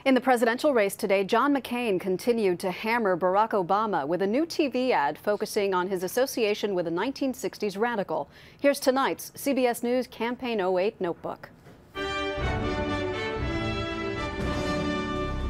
In the presidential race today, John McCain continued to hammer Barack Obama with a new TV ad focusing on his association with a 1960s radical. Here's tonight's CBS News Campaign 08 notebook.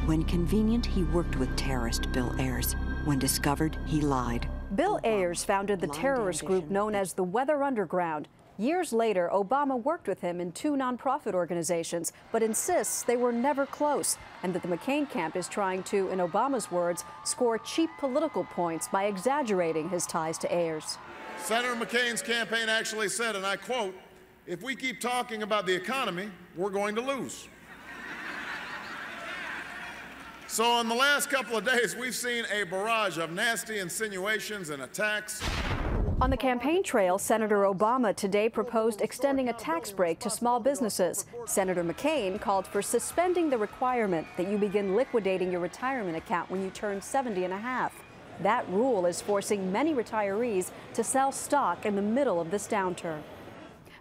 When convenient, he worked with terrorist Bill Ayers. When discovered, he lied. Bill Ayers founded the terrorist group known as the Weather Underground. Years later, Obama worked with him in two nonprofit organizations, but insists they were never close, and that the McCain camp is trying to, in Obama's words, score cheap political points by exaggerating his ties to Ayers. Senator McCain's campaign actually said, and I quote, "If we keep talking about the economy, we're going to lose." So in the last couple of days, we've seen a barrage of nasty insinuations and attacks. On the campaign trail, Senator Obama today proposed extending a tax break to small businesses. Senator McCain called for suspending the requirement that you begin liquidating your retirement account when you turn 70 and a half. That rule is forcing many retirees to sell stock in the middle of this downturn.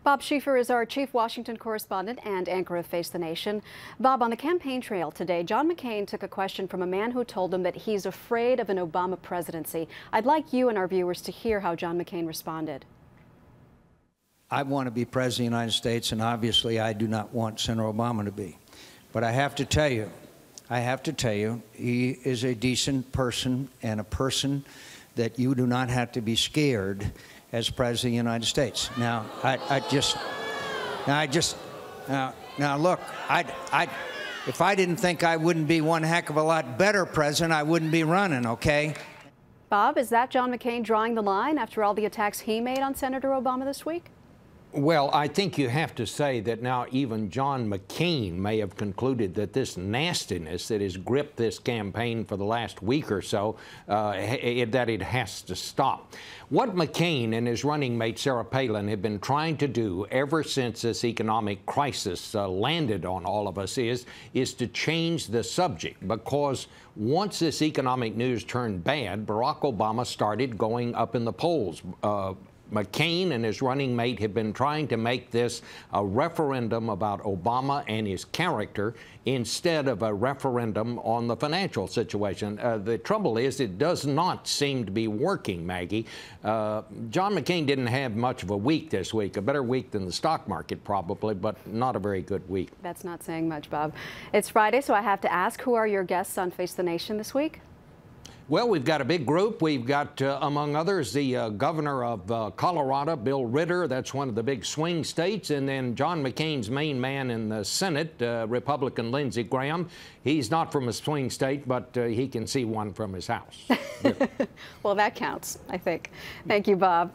Bob Schieffer is our chief Washington correspondent and anchor of Face the Nation. Bob, on the campaign trail today, John McCain took a question from a man who told him that he's afraid of an Obama presidency. I'd like you and our viewers to hear how John McCain responded. I want to be president of the United States, and obviously I do not want Senator Obama to be. But I have to tell you, he is a decent person and a person that you do not have to be scared as President of the United States. Now, look, if I didn't think I wouldn't be one heck of a lot better president, I wouldn't be running, okay? Bob, is that John McCain drawing the line after all the attacks he made on Senator Obama this week? Well, I think you have to say that now even John McCain may have concluded that this nastiness that has gripped this campaign for the last week or so, that it has to stop. What McCain and his running mate Sarah Palin have been trying to do ever since this economic crisis landed on all of us is to change the subject, because once this economic news turned bad, Barack Obama started going up in the polls. McCain and his running mate have been trying to make this a referendum about Obama and his character instead of a referendum on the financial situation. The trouble is it does not seem to be working, Maggie. John McCain didn't have much of a week this week, a better week than the stock market probably, but not a very good week. That's not saying much, Bob. It's Friday, so I have to ask, who are your guests on Face the Nation this week? Well, we've got a big group. We've got, among others, the governor of Colorado, Bill Ritter. That's one of the big swing states. And then John McCain's main man in the Senate, Republican Lindsey Graham. He's not from a swing state, but he can see one from his house. Well, that counts, I think. Thank you, Bob.